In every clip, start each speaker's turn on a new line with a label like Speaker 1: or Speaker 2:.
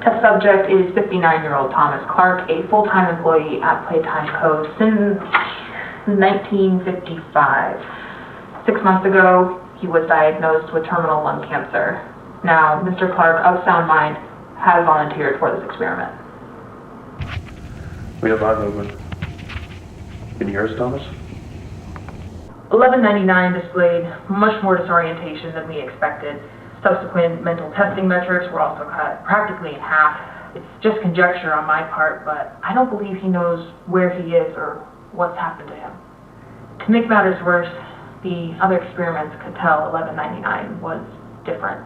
Speaker 1: Test subject is 59-year-old Thomas Clark, a full-time employee at Playtime Co. since 1955. 6 months ago, he was diagnosed with terminal lung cancer. Now, Mr. Clark, of sound mind, has volunteered for this experiment.
Speaker 2: We have eye movement. Can you hear us, Thomas?
Speaker 1: 1199 displayed much more disorientation than we expected. Subsequent mental testing metrics were also cut practically in half. It's just conjecture on my part, but I don't believe he knows where he is or what's happened to him. To make matters worse, the other experiments could tell 1199 was different.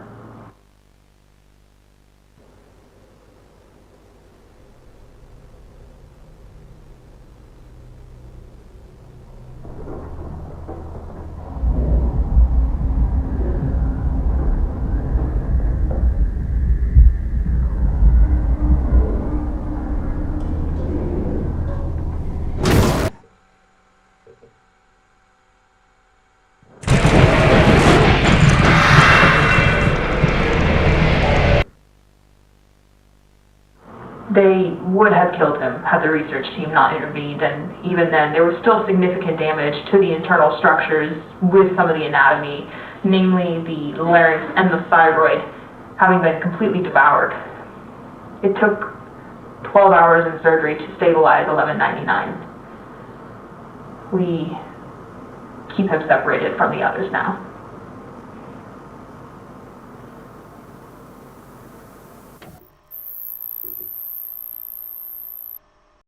Speaker 1: They would have killed him had the research team not intervened, and even then there was still significant damage to the internal structures with some of the anatomy, namely the larynx and the thyroid, having been completely devoured. It took 12 hours in surgery to stabilize 1199. We keep him separated from the others now.